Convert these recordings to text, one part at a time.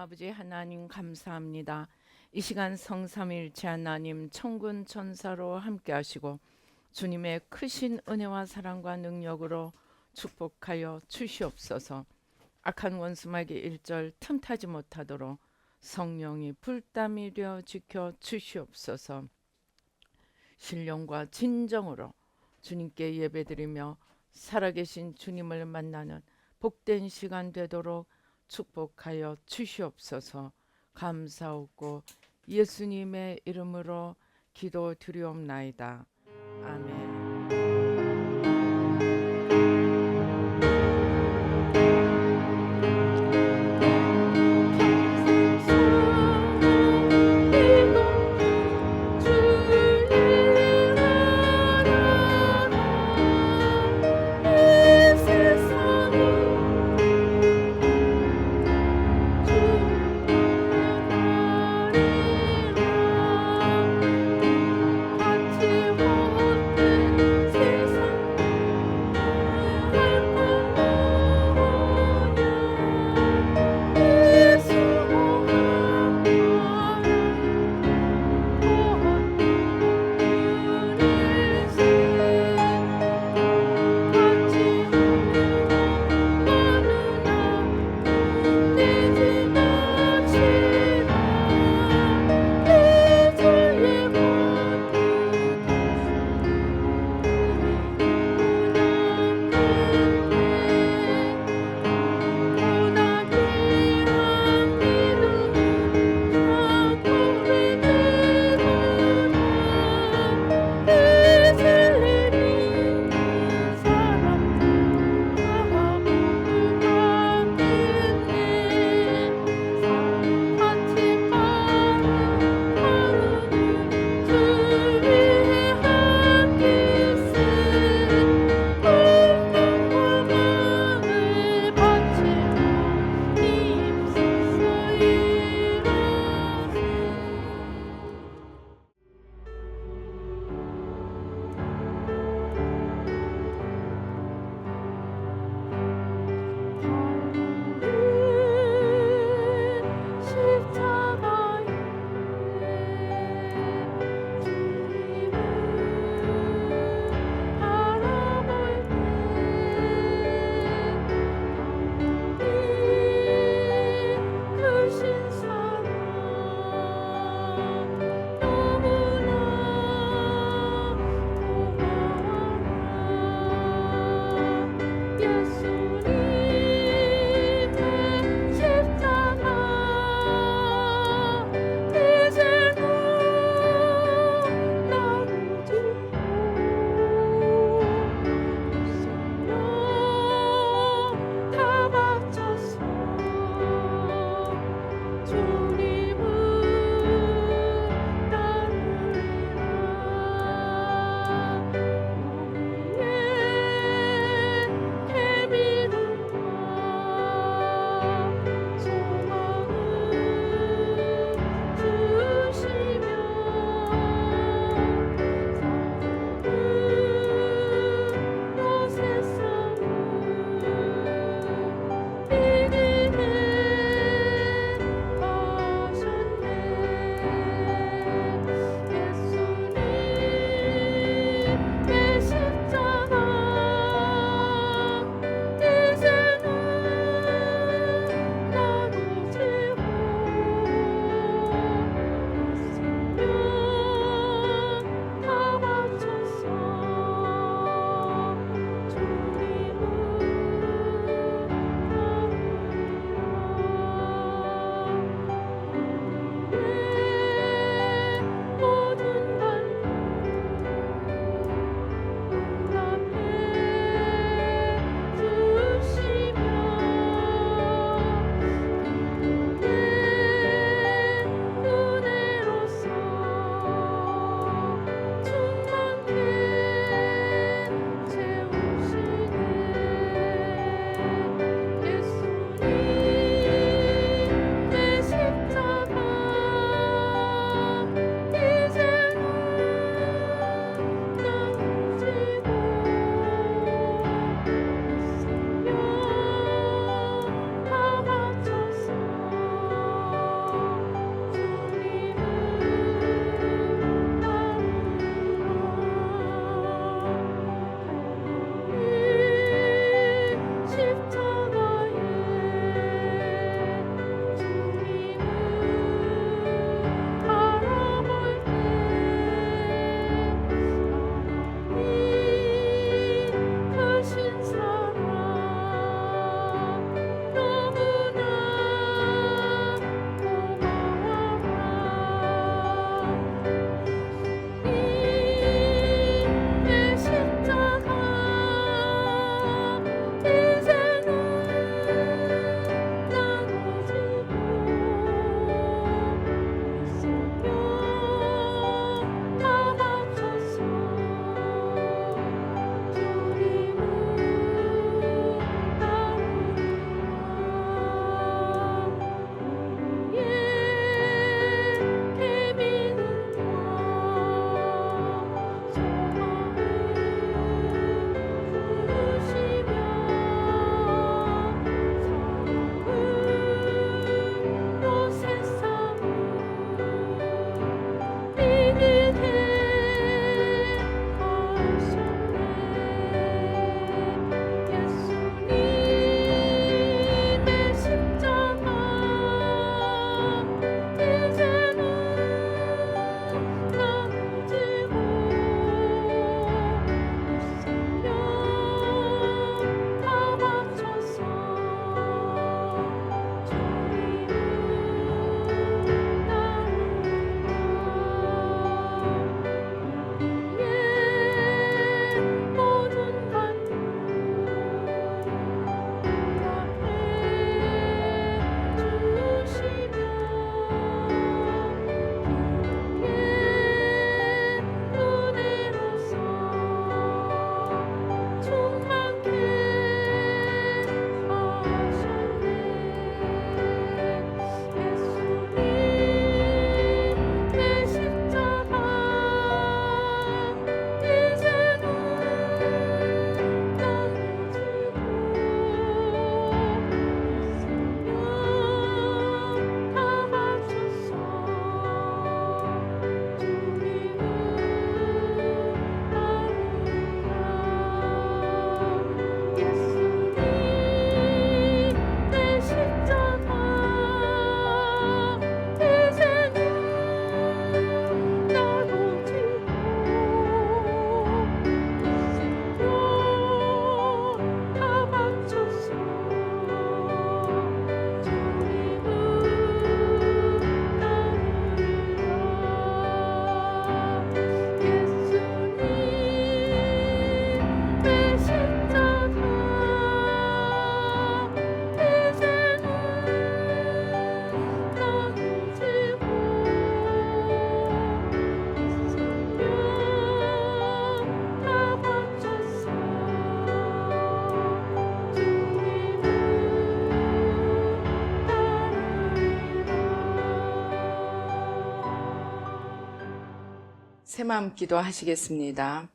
아버지 하나님 감사합니다. 이 시간 성삼일체 하나님 천군 천사로 함께 하시고 주님의 크신 은혜와 사랑과 능력으로 축복하여 주시옵소서. 악한 원수에게 일절 틈타지 못하도록 성령이 불담이 되어 지켜 주시옵소서. 신령과 진정으로 주님께 예배드리며 살아계신 주님을 만나는 복된 시간 되도록 축복하여 주시옵소서. 감사하고 예수님의 이름으로 기도드리옵나이다. 아멘. 같이 새마음 기도하시겠습니다.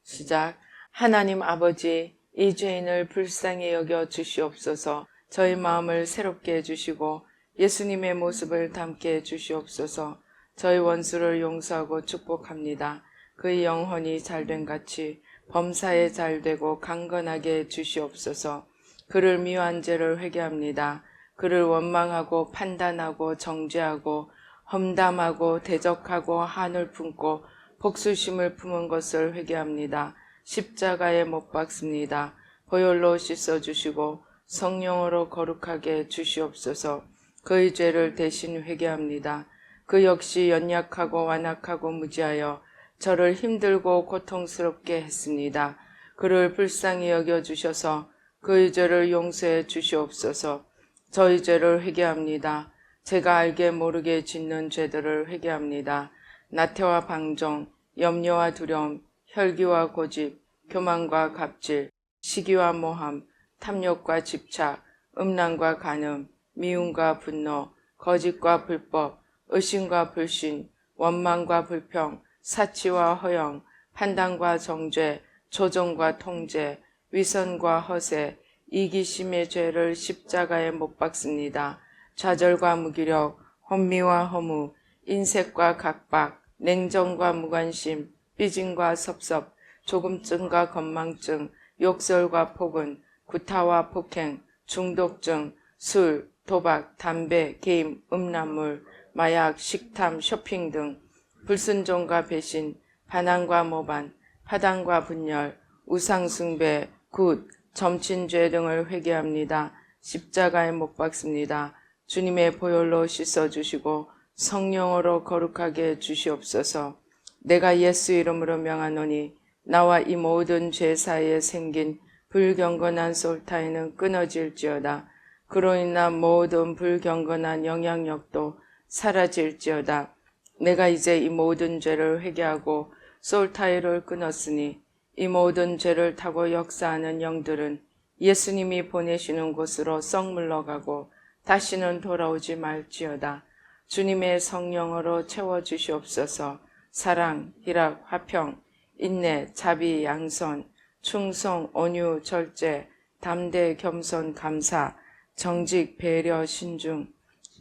시작. 하나님 아버지, 이 죄인을 불쌍히 여겨 주시옵소서. 저희 마음을 새롭게 해주시고 예수님의 모습을 담게 해주시옵소서. 저희 원수를 용서하고 축복합니다. 그의 영혼이 잘된 같이 범사에 잘되고 강건하게 해주시옵소서. 그를 미워한 죄를 회개합니다. 그를 원망하고 판단하고 정죄하고 험담하고 대적하고 한을 품고 복수심을 품은 것을 회개합니다. 십자가에 못 박습니다. 보혈로 씻어주시고 성령으로 거룩하게 주시옵소서. 그의 죄를 대신 회개합니다. 그 역시 연약하고 완악하고 무지하여 저를 힘들고 고통스럽게 했습니다. 그를 불쌍히 여겨주셔서 그의 죄를 용서해 주시옵소서. 저희 죄를 회개합니다. 제가 알게 모르게 짓는 죄들을 회개합니다. 나태와 방종, 염려와 두려움, 혈기와 고집, 교만과 갑질, 시기와 모함, 탐욕과 집착, 음란과 간음, 미움과 분노, 거짓과 불법, 의심과 불신, 원망과 불평, 사치와 허영, 판단과 정죄, 조종과 통제, 위선과 허세, 이기심의 죄를 십자가에 못 박습니다. 좌절과 무기력, 혼미와 허무, 인색과 각박, 냉정과 무관심, 삐짐과 섭섭, 조금증과 건망증, 욕설과 폭언, 구타와 폭행, 중독증, 술, 도박, 담배, 게임, 음란물, 마약, 식탐, 쇼핑 등 불순종과 배신, 반항과 모반, 파당과 분열, 우상숭배, 굿, 점친죄 등을 회개합니다. 십자가에 못 박습니다. 주님의 보혈로 씻어주시고 성령으로 거룩하게 주시옵소서. 내가 예수 이름으로 명하노니 나와 이 모든 죄 사이에 생긴 불경건한 솔타이는 끊어질지어다. 그로 인한 모든 불경건한 영향력도 사라질지어다. 내가 이제 이 모든 죄를 회개하고 솔타이를 끊었으니 이 모든 죄를 타고 역사하는 영들은 예수님이 보내시는 곳으로 썩 물러가고 다시는 돌아오지 말지어다. 주님의 성령으로 채워주시옵소서. 사랑, 희락, 화평, 인내, 자비, 양선, 충성, 온유, 절제, 담대, 겸손, 감사, 정직, 배려, 신중,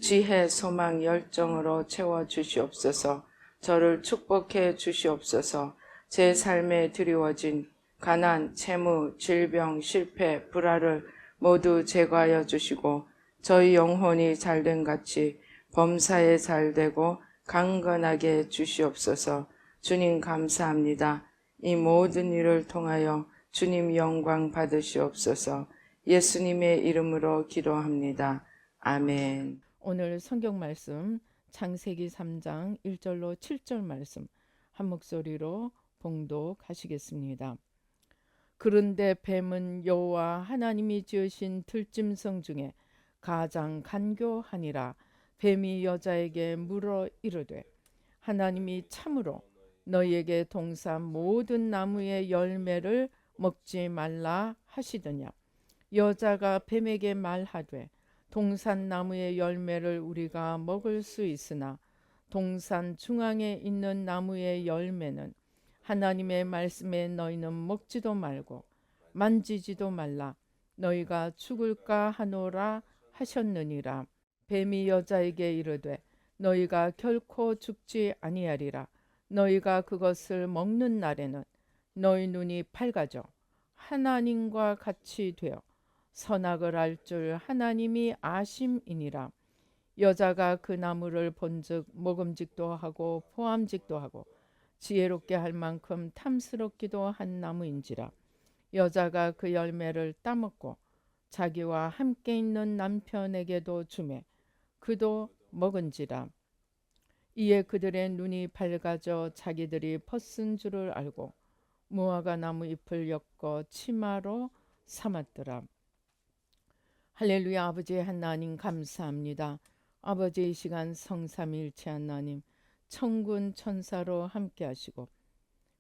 지혜, 소망, 열정으로 채워주시옵소서. 저를 축복해 주시옵소서. 제 삶에 드리워진 가난, 채무, 질병, 실패, 불화를 모두 제거하여 주시고 저희 영혼이 잘된 같이 범사에 잘되고 강건하게 주시옵소서. 주님 감사합니다. 이 모든 일을 통하여 주님 영광 받으시옵소서. 예수님의 이름으로 기도합니다. 아멘. 오늘 성경 말씀 창세기 3장 1절로 7절 말씀 한 목소리로 봉독하시겠습니다. 그런데 뱀은 여호와 하나님이 지으신 들짐승 중에 가장 간교하니라. 뱀이 여자에게 물어 이르되 하나님이 참으로 너희에게 동산 모든 나무의 열매를 먹지 말라 하시더냐. 여자가 뱀에게 말하되 동산 나무의 열매를 우리가 먹을 수 있으나 동산 중앙에 있는 나무의 열매는 하나님의 말씀에 너희는 먹지도 말고 만지지도 말라. 너희가 죽을까 하노라 하셨느니라. 뱀이 여자에게 이르되 너희가 결코 죽지 아니하리라. 너희가 그것을 먹는 날에는 너희 눈이 밝아져 하나님과 같이 되어 선악을 알 줄 하나님이 아심이니라. 여자가 그 나무를 본즉 먹음직도 하고 포함직도 하고 지혜롭게 할 만큼 탐스럽기도 한 나무인지라. 여자가 그 열매를 따먹고 자기와 함께 있는 남편에게도 주매 그도 먹은지라. 이에 그들의 눈이 밝아져 자기들이 벗은 줄을 알고 무화과 나무 잎을 엮어 치마로 삼았더라. 할렐루야. 아버지 하나님 감사합니다. 아버지 이 시간 성삼위일체 하나님 천군 천사로 함께 하시고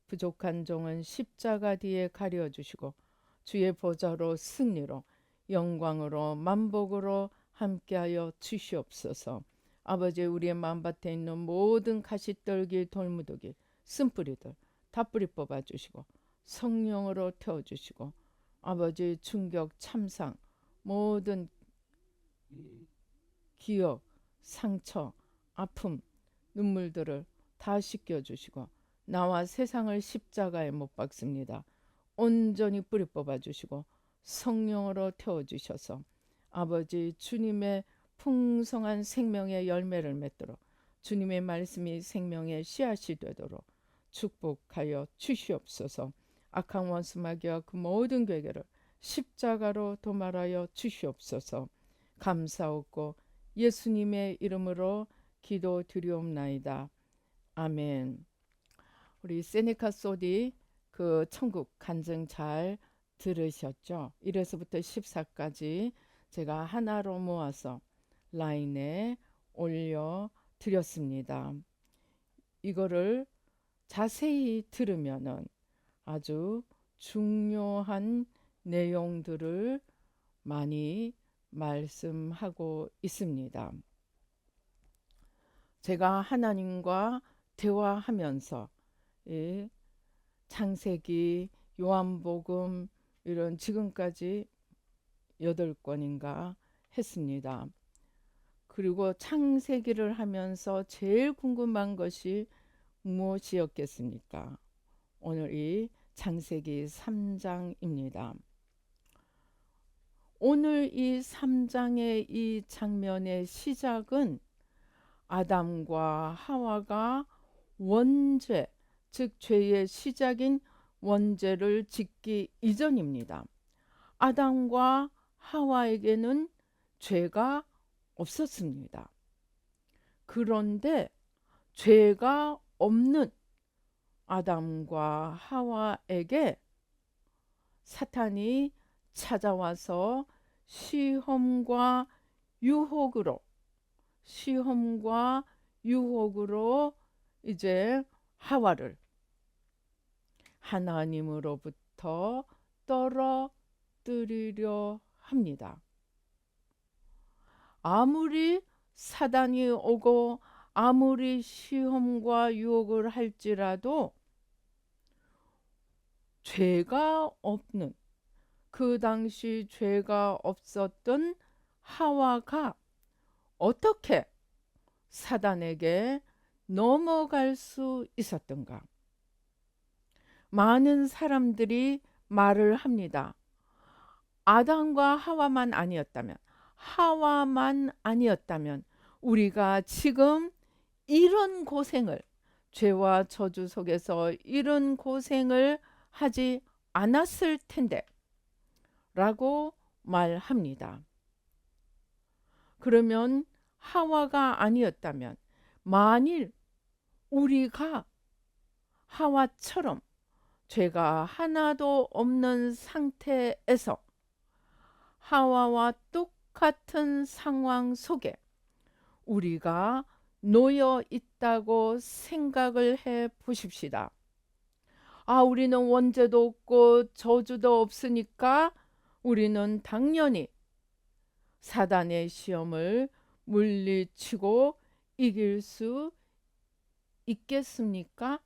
부족한 종은 십자가 뒤에 가려주시고 주의 보좌로 승리로 영광으로 만복으로 함께하여 주시옵소서. 아버지 우리의 마음밭에 있는 모든 가시떨기 돌무더기 쓴뿌리들 다 뿌리 뽑아주시고 성령으로 태워주시고 아버지 충격, 참상, 모든 기억, 상처, 아픔, 눈물들을 다 씻겨주시고 나와 세상을 십자가에 못 박습니다. 온전히 뿌리 뽑아주시고 성령으로 태워주셔서 아버지 주님의 풍성한 생명의 열매를 맺도록 주님의 말씀이 생명의 씨앗이 되도록 축복하여 주시옵소서. 악한 원수마귀와 그 모든 괴계를 십자가로 도말하여 주시옵소서. 감사하고 예수님의 이름으로 기도드리옵나이다. 아멘. 우리 세네카 소디 그 천국 간증 잘 들으셨죠? 1에서부터 14까지 제가 하나로 모아서 라인에 올려드렸습니다. 이거를 자세히 들으면은 아주 중요한 내용들을 많이 말씀하고 있습니다. 제가 하나님과 대화하면서 창세기, 요한복음 이런 지금까지 8권인가 했습니다. 그리고 창세기를 하면서 제일 궁금한 것이 무엇이었겠습니까? 오늘 이 창세기 3장입니다. 오늘 이 3장의 이 장면의 시작은 아담과 하와가 원죄, 즉 죄의 시작인 원죄를 짓기 이전입니다. 아담과 하와에게는 죄가 없었습니다. 그런데 죄가 없는 아담과 하와에게 사탄이 찾아와서 시험과 유혹으로 이제 하와를 하나님으로부터 떨어뜨리려 합니다. 아무리 사단이 오고 아무리 시험과 유혹을 할지라도 죄가 없는, 그 당시 죄가 없었던 하와가 어떻게 사단에게 넘어갈 수 있었던가? 많은 사람들이 말을 합니다. 아담과 하와만 아니었다면 우리가 지금 이런 고생을, 죄와 저주 속에서 이런 고생을 하지 않았을 텐데 라고 말합니다. 그러면 하와가 아니었다면, 만일 우리가 하와처럼 죄가 하나도 없는 상태에서 하와와 똑같은 상황 속에 우리가 놓여 있다고 생각을 해 보십시다. 우리는 원죄도 없고 저주도 없으니까 우리는 당연히 사단의 시험을 물리치고 이길 수 있겠습니까?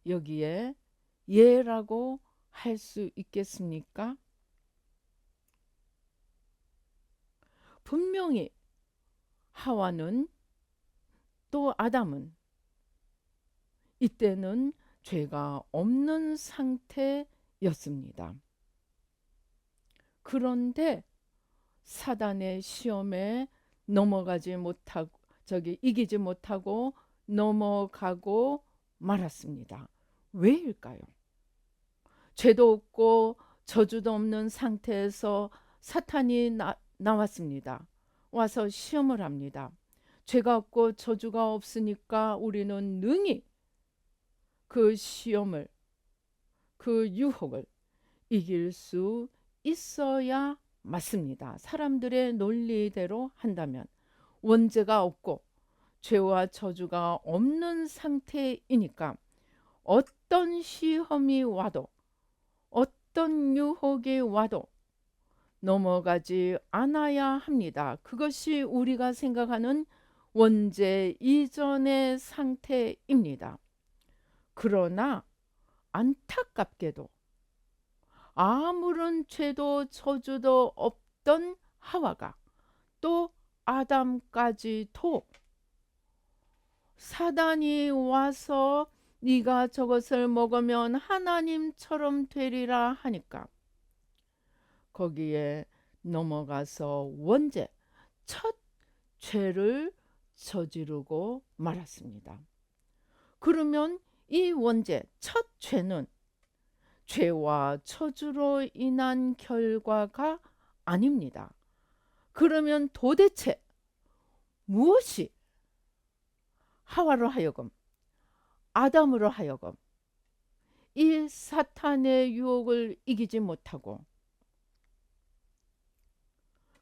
여기에 예라고 할 수 있겠습니까? 분명히 하와는 또 아담은 이때는 죄가 없는 상태였습니다. 그런데 사단의 시험에 이기지 못하고 넘어가고 말았습니다. 왜일까요? 죄도 없고 저주도 없는 상태에서 사탄이 나왔습니다. 와서 시험을 합니다. 죄가 없고 저주가 없으니까 우리는 능히 그 시험을, 그 유혹을 이길 수 있어야 맞습니다. 사람들의 논리대로 한다면 원죄가 없고 죄와 저주가 없는 상태이니까 어떤 시험이 와도 어떤 유혹이 와도 넘어가지 않아야 합니다. 그것이 우리가 생각하는 원죄 이전의 상태입니다. 그러나 안타깝게도 아무런 죄도 저주도 없던 하와가 또 아담까지도 사단이 와서 네가 저것을 먹으면 하나님처럼 되리라 하니까 거기에 넘어가서 원죄 첫 죄를 저지르고 말았습니다. 그러면 이 원죄 첫 죄는 죄와 저주로 인한 결과가 아닙니다. 그러면 도대체 무엇이 하와로 하여금, 아담으로 하여금 이 사탄의 유혹을 이기지 못하고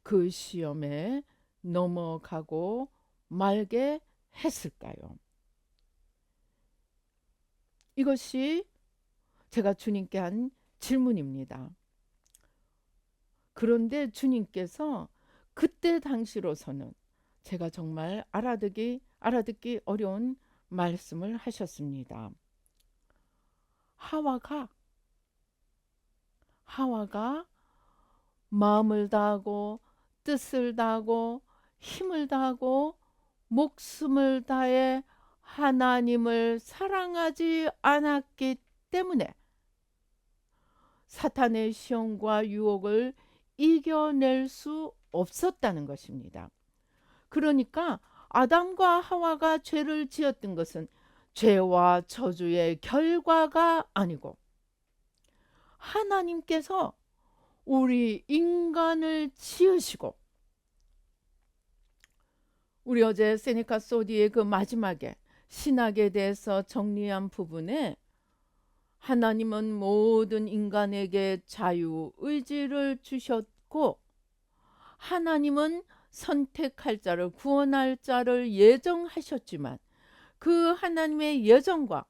그 시험에 넘어가고 말게 했을까요? 이것이 제가 주님께 한 질문입니다. 그런데 주님께서 그때 당시로서는 제가 정말 알아듣기 어려운 말씀을 하셨습니다. 하와가 마음을 다하고 뜻을 다하고 힘을 다하고 목숨을 다해 하나님을 사랑하지 않았기 때문에 사탄의 시험과 유혹을 이겨낼 수 없었다는 것입니다. 그러니까 아담과 하와가 죄를 지었던 것은 죄와 저주의 결과가 아니고 하나님께서 우리 인간을 지으시고 우리 어제 세네카 소디의 그 마지막에 신학에 대해서 정리한 부분에 하나님은 모든 인간에게 자유의지를 주셨고 하나님은 선택할 자를 구원할 자를 예정하셨지만 그 하나님의 예정과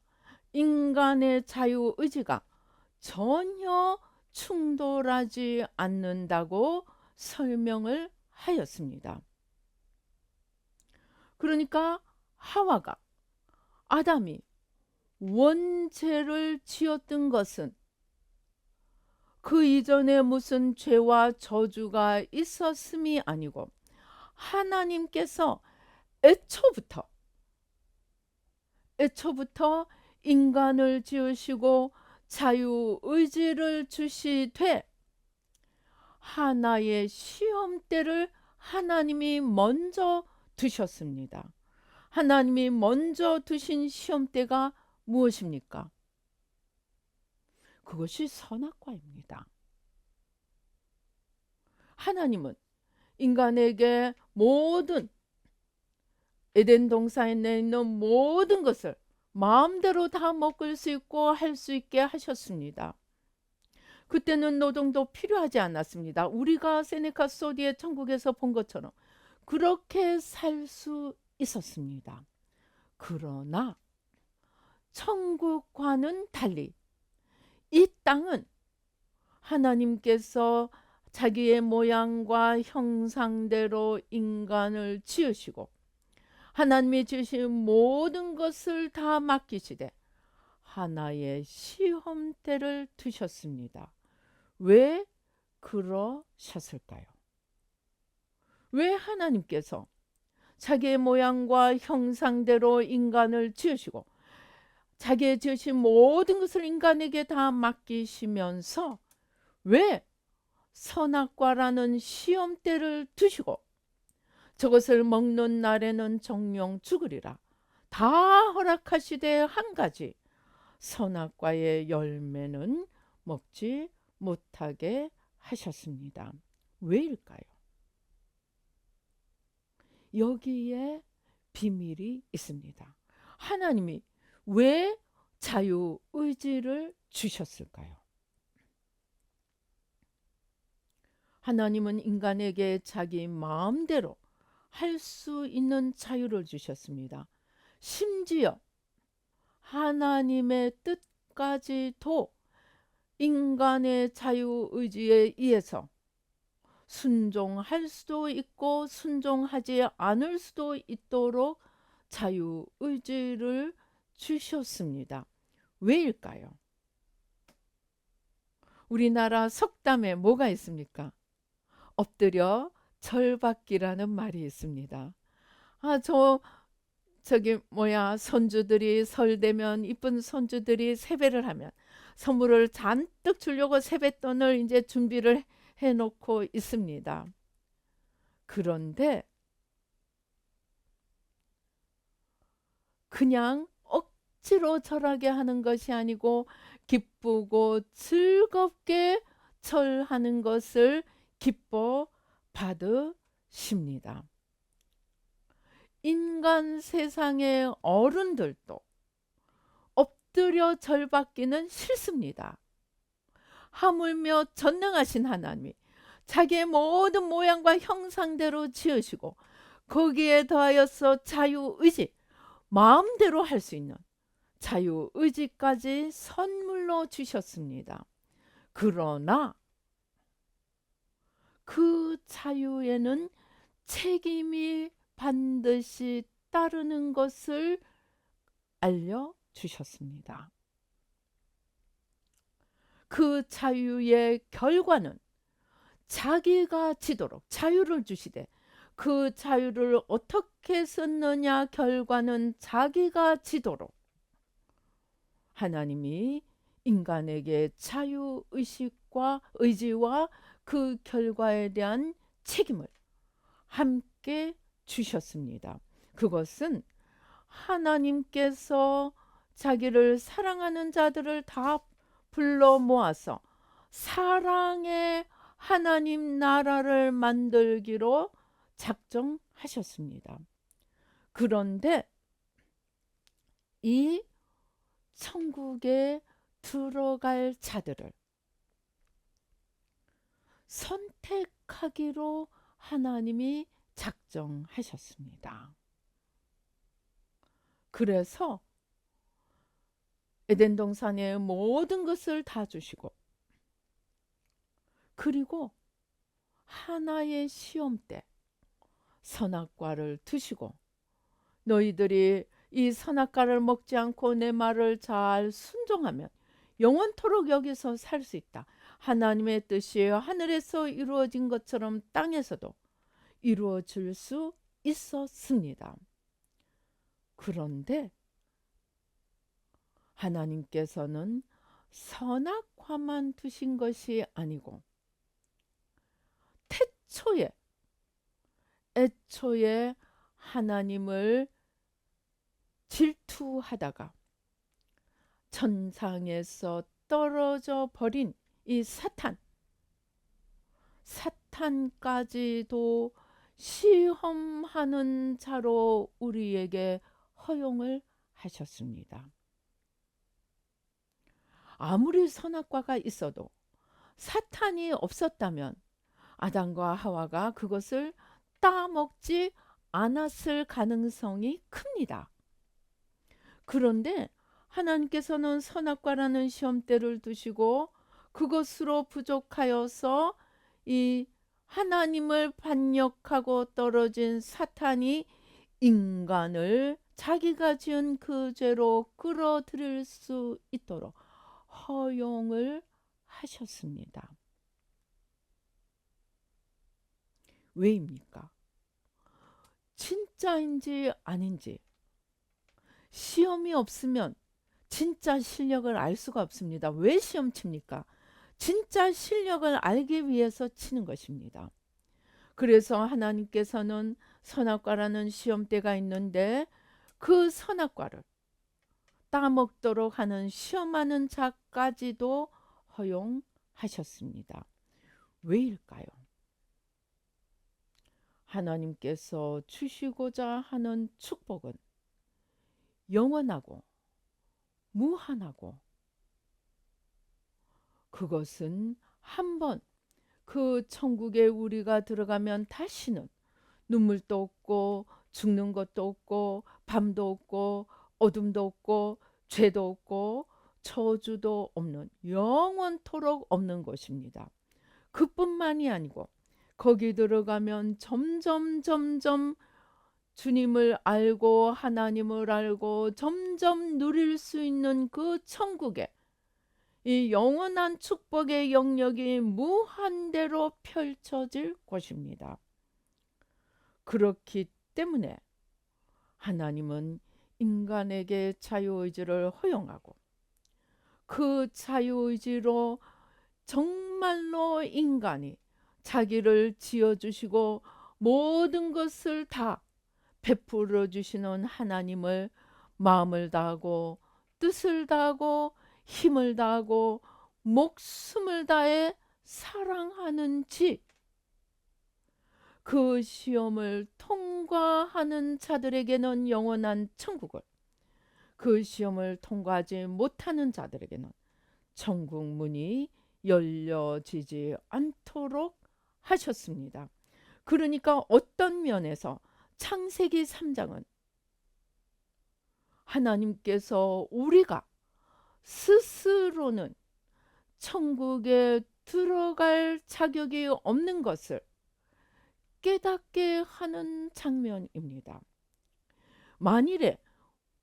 인간의 자유의지가 전혀 충돌하지 않는다고 설명을 하였습니다. 그러니까 하와가 아담이 원죄를 지었던 것은 그 이전에 무슨 죄와 저주가 있었음이 아니고 하나님께서 애초부터 인간을 지으시고 자유의지를 주시되 하나의 시험대를 하나님이 먼저 두셨습니다. 하나님이 먼저 두신 시험대가 무엇입니까? 그것이 선악과입니다. 하나님은 인간에게 모든 에덴 동산에 있는 모든 것을 마음대로 다 먹을 수 있고 할 수 있게 하셨습니다. 그때는 노동도 필요하지 않았습니다. 우리가 세네카 소디의 천국에서 본 것처럼 그렇게 살 수 있었습니다. 그러나 천국과는 달리 이 땅은 하나님께서 자기의 모양과 형상대로 인간을 지으시고 하나님이 지으신 모든 것을 다 맡기시되 하나의 시험대를 두셨습니다. 왜 그러셨을까요? 왜 하나님께서 자기의 모양과 형상대로 인간을 지으시고 자기의 지으신 모든 것을 인간에게 다 맡기시면서 왜 선악과라는 시험대를 두시고 저것을 먹는 날에는 정령 죽으리라 다 허락하시되 한 가지 선악과의 열매는 먹지 못하게 하셨습니다. 왜일까요? 여기에 비밀이 있습니다. 하나님이 왜 자유의지를 주셨을까요? 하나님은 인간에게 자기 마음대로 할 수 있는 자유를 주셨습니다. 심지어 하나님의 뜻까지도 인간의 자유의지에 의해서 순종할 수도 있고 순종하지 않을 수도 있도록 자유의지를 주셨습니다. 왜일까요? 우리나라 속담에 뭐가 있습니까? 엎드려 절받기라는 말이 있습니다. 아, 저기 뭐야, 손주들이 설 되면 이쁜 손주들이 세배를 하면 선물을 잔뜩 주려고 세뱃돈을 이제 준비를 해놓고 있습니다. 그런데 그냥 억지로 절하게 하는 것이 아니고 기쁘고 즐겁게 절하는 것을 기뻐 받으십니다. 인간 세상의 어른들도 엎드려 절받기는 싫습니다. 하물며 전능하신 하나님이 자기의 모든 모양과 형상대로 지으시고 거기에 더하여서 자유의지, 마음대로 할 수 있는 자유의지까지 선물로 주셨습니다. 그러나 그 자유에는 책임이 반드시 따르는 것을 알려주셨습니다. 그 자유의 결과는 자기가 지도록 자유를 주시되 그 자유를 어떻게 썼느냐 결과는 자기가 지도록 하나님이 인간에게 자유의식과 의지와 그 결과에 대한 책임을 함께 주셨습니다. 그것은 하나님께서 자기를 사랑하는 자들을 다 불러 모아서 사랑의 하나님 나라를 만들기로 작정하셨습니다. 그런데 이 천국에 들어갈 자들을 선택하기로 하나님이 작정하셨습니다. 그래서 에덴 동산의 모든 것을 다 주시고 그리고 하나의 시험 때 선악과를 드시고 너희들이 이 선악과를 먹지 않고 내 말을 잘 순종하면 영원토록 여기서 살 수 있다. 하나님의 뜻이 하늘에서 이루어진 것처럼 땅에서도 이루어질 수 있었습니다. 그런데 하나님께서는 선악과만 두신 것이 아니고 애초에 하나님을 질투하다가 천상에서 떨어져 버린 이 사탄까지도 시험하는 자로 우리에게 허용을 하셨습니다. 아무리 선악과가 있어도 사탄이 없었다면 아담과 하와가 그것을 따먹지 않았을 가능성이 큽니다. 그런데 하나님께서는 선악과라는 시험대를 두시고 그것으로 부족하여서 이 하나님을 반역하고 떨어진 사탄이 인간을 자기가 지은 그 죄로 끌어들일 수 있도록 허용을 하셨습니다. 왜입니까? 진짜인지 아닌지 시험이 없으면 진짜 실력을 알 수가 없습니다. 왜 시험 칩니까? 진짜 실력을 알기 위해서 치는 것입니다. 그래서 하나님께서는 선악과라는 시험대가 있는데 그 선악과를 따먹도록 하는 시험하는 자까지도 허용하셨습니다. 왜일까요? 하나님께서 주시고자 하는 축복은 영원하고 무한하고 그것은 한번 그 천국에 우리가 들어가면 다시는 눈물도 없고 죽는 것도 없고 밤도 없고 어둠도 없고 죄도 없고 저주도 없는 영원토록 없는 것입니다. 그뿐만이 아니고 거기 들어가면 점점 점점 주님을 알고 하나님을 알고 점점 누릴 수 있는 그 천국에 이 영원한 축복의 영역이 무한대로 펼쳐질 것입니다. 그렇기 때문에 하나님은 인간에게 자유의지를 허용하고 그 자유의지로 정말로 인간이 자기를 지어주시고 모든 것을 다 베풀어 주시는 하나님을 마음을 다하고 뜻을 다하고 힘을 다하고 목숨을 다해 사랑하는지 그 시험을 통과하는 자들에게는 영원한 천국을, 그 시험을 통과하지 못하는 자들에게는 천국 문이 열려지지 않도록 하셨습니다. 그러니까 어떤 면에서 창세기 3장은 하나님께서 우리가 스스로는 천국에 들어갈 자격이 없는 것을 깨닫게 하는 장면입니다. 만일에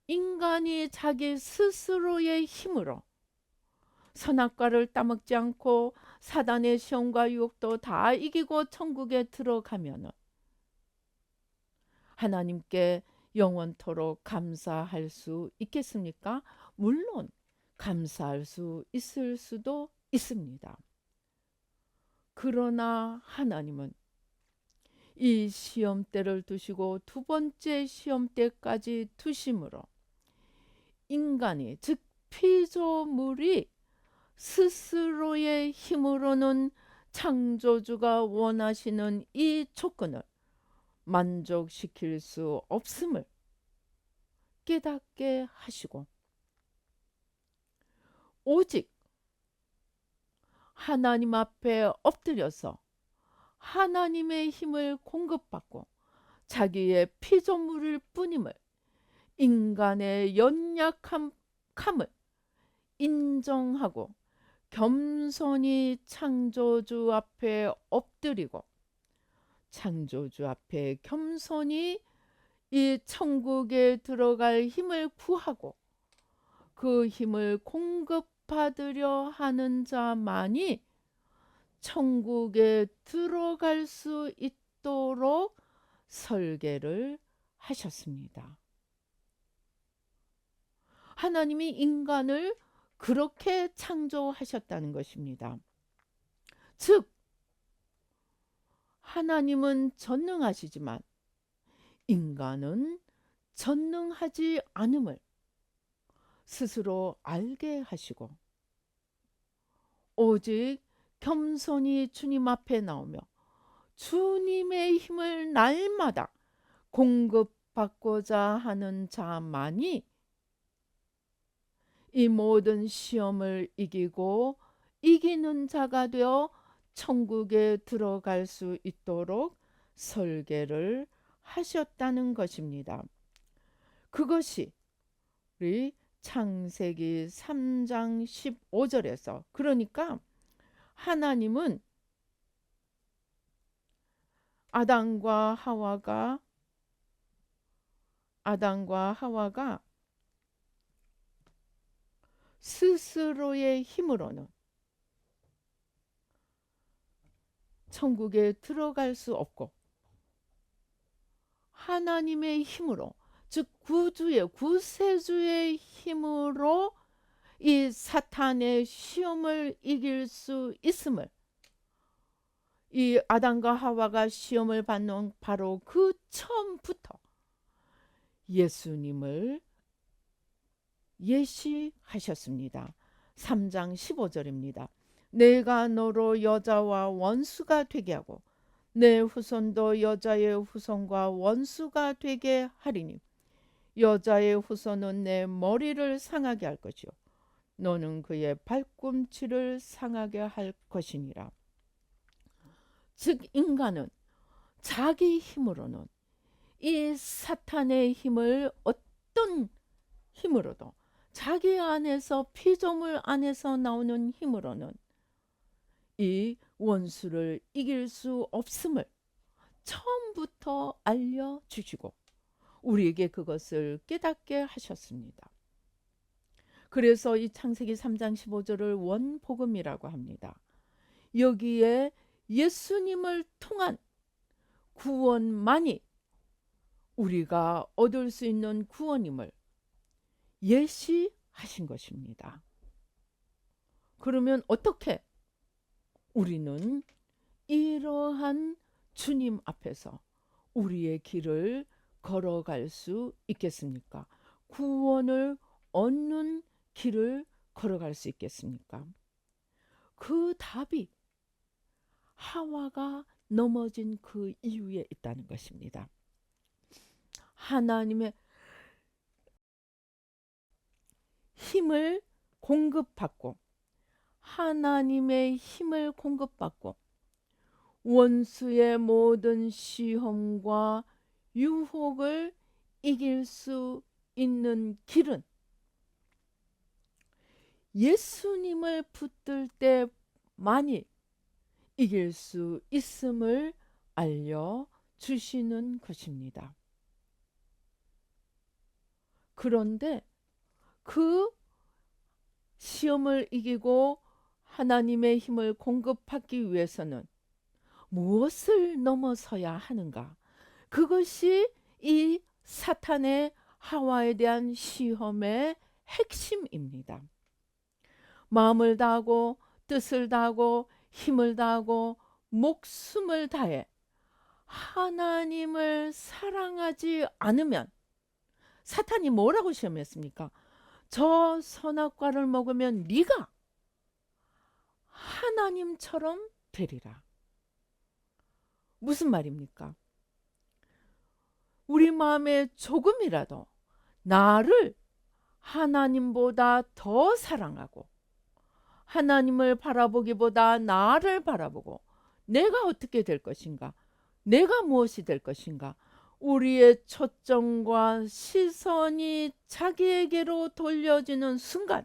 인간이 자기 스스로의 힘으로 선악과를 따먹지 않고 사단의 시험과 유혹도 다 이기고 천국에 들어가면 하나님께 영원토록 감사할 수 있겠습니까? 물론 감사할 수 있을 수도 있습니다. 그러나 하나님은 이 시험대를 두시고 두 번째 시험대까지 두심으로 인간이 즉 피조물이 스스로의 힘으로는 창조주가 원하시는 이 조건을 만족시킬 수 없음을 깨닫게 하시고 오직 하나님 앞에 엎드려서 하나님의 힘을 공급받고 자기의 피조물일 뿐임을 인간의 연약함을 인정하고 겸손히 창조주 앞에 엎드리고 창조주 앞에 겸손히 이 천국에 들어갈 힘을 구하고 그 힘을 공급받으려 하는 자만이 천국에 들어갈 수 있도록 설계를 하셨습니다. 하나님이 인간을 그렇게 창조하셨다는 것입니다. 즉 하나님은 전능하시지만 인간은 전능하지 않음을 스스로 알게 하시고 오직 겸손히 주님 앞에 나오며 주님의 힘을 날마다 공급받고자 하는 자만이 이 모든 시험을 이기고 이기는 자가 되어 천국에 들어갈 수 있도록 설계를 하셨다는 것입니다. 그것이 우리 창세기 3장 15절에서 그러니까 하나님은 아담과 하와가 스스로의 힘으로는 천국에 들어갈 수 없고 하나님의 힘으로 즉 구세주의 힘으로 이 사탄의 시험을 이길 수 있음을 이 아담과 하와가 시험을 받는 바로 그 처음부터 예수님을 예시하셨습니다. 3장 15절입니다. 내가 너로 여자와 원수가 되게 하고 내 후손도 여자의 후손과 원수가 되게 하리니 여자의 후손은 내 머리를 상하게 할 것이요 너는 그의 발꿈치를 상하게 할 것이니라. 즉 인간은 자기 힘으로는 이 사탄의 힘을 어떤 힘으로도 자기 안에서 피조물 안에서 나오는 힘으로는 이 원수를 이길 수 없음을 처음부터 알려주시고 우리에게 그것을 깨닫게 하셨습니다. 그래서 이 창세기 3장 15절을 원복음이라고 합니다. 여기에 예수님을 통한 구원만이 우리가 얻을 수 있는 구원임을 예시하신 것입니다. 그러면 어떻게 우리는 이러한 주님 앞에서 우리의 길을 걸어갈 수 있겠습니까? 구원을 얻는 길을 걸어갈 수 있겠습니까? 그 답이 하와가 넘어진 그 이유에 있다는 것입니다. 하나님의 힘을 공급받고 하나님의 힘을 공급받고 원수의 모든 시험과 유혹을 이길 수 있는 길은 예수님을 붙들 때만이 이길 수 있음을 알려주시는 것입니다. 그런데 그 시험을 이기고 하나님의 힘을 공급하기 위해서는 무엇을 넘어서야 하는가? 그것이 이 사탄의 하와에 대한 시험의 핵심입니다. 마음을 다하고 뜻을 다하고 힘을 다하고 목숨을 다해 하나님을 사랑하지 않으면 사탄이 뭐라고 시험했습니까? 저 선악과를 먹으면 네가 하나님처럼 되리라. 무슨 말입니까? 우리 마음에 조금이라도 나를 하나님보다 더 사랑하고 하나님을 바라보기보다 나를 바라보고 내가 어떻게 될 것인가? 내가 무엇이 될 것인가? 우리의 초점과 시선이 자기에게로 돌려지는 순간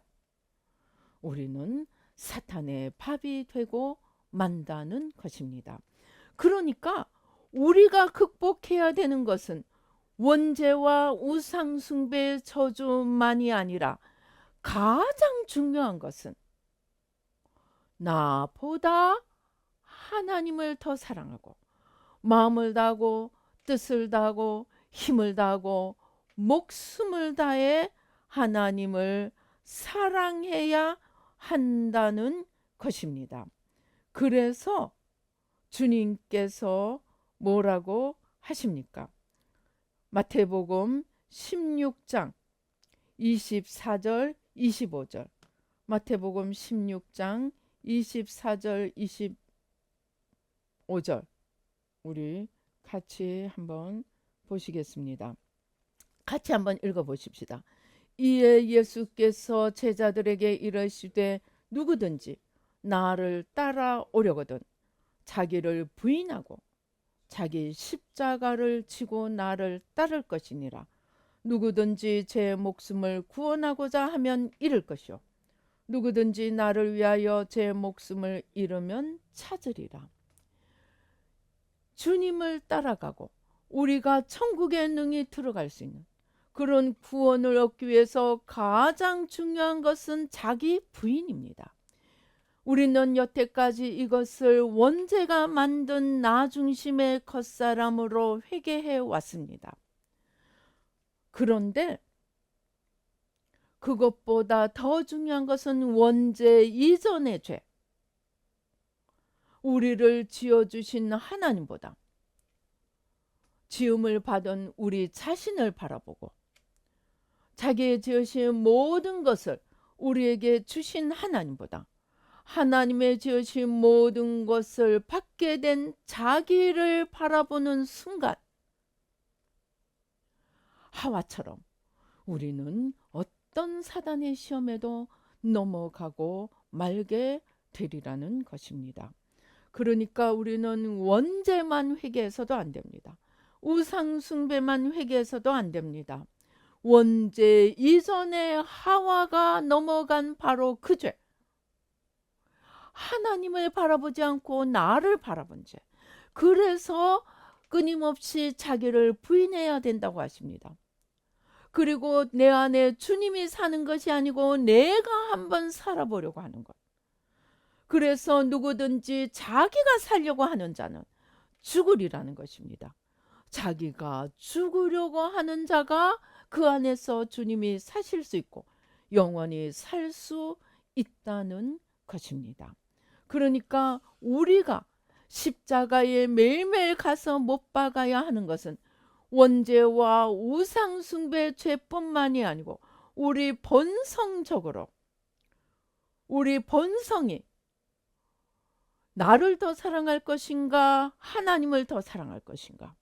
우리는 사탄의 밥이 되고 만다는 것입니다. 그러니까 우리가 극복해야 되는 것은 원죄와 우상숭배의 저주만이 아니라 가장 중요한 것은 나보다 하나님을 더 사랑하고 마음을 다하고 뜻을 다하고 힘을 다하고 목숨을 다해 하나님을 사랑해야 한다는 것입니다. 그래서 주님께서 뭐라고 하십니까? 마태복음 16장 24절 25절 마태복음 16장 24절 25절 우리 같이 한번 보시겠습니다. 같이 한번 읽어보십시다. 이에 예수께서 제자들에게 이르시되 누구든지 나를 따라오려거든 자기를 부인하고 자기 십자가를 지고 나를 따를 것이니라. 누구든지 제 목숨을 구원하고자 하면 잃을 것이요 누구든지 나를 위하여 제 목숨을 잃으면 찾으리라. 주님을 따라가고 우리가 천국에 능히 들어갈 수 있는 그런 구원을 얻기 위해서 가장 중요한 것은 자기 부인입니다. 우리는 여태까지 이것을 원죄가 만든 나 중심의 겉사람으로 회개해 왔습니다. 그런데 그것보다 더 중요한 것은 원죄 이전의 죄, 우리를 지어주신 하나님보다 지음을 받은 우리 자신을 바라보고 자기의 지으신 모든 것을 우리에게 주신 하나님보다 하나님의 지으신 모든 것을 받게 된 자기를 바라보는 순간 하와처럼 우리는 어떤 사단의 시험에도 넘어가고 말게 되리라는 것입니다. 그러니까 우리는 원죄만 회개해서도 안 됩니다. 우상숭배만 회개해서도 안 됩니다. 원죄 이전에 하와가 넘어간 바로 그 죄, 하나님을 바라보지 않고 나를 바라본 죄. 그래서 끊임없이 자기를 부인해야 된다고 하십니다. 그리고 내 안에 주님이 사는 것이 아니고 내가 한번 살아보려고 하는 것. 그래서 누구든지 자기가 살려고 하는 자는 죽으리라는 것입니다. 자기가 죽으려고 하는 자가 그 안에서 주님이 사실 수 있고 영원히 살 수 있다는 것입니다. 그러니까 우리가 십자가에 매일매일 가서 못 박아야 하는 것은 원죄와 우상숭배 죄뿐만이 아니고 우리 본성적으로 우리 본성이 나를 더 사랑할 것인가 하나님을 더 사랑할 것인가,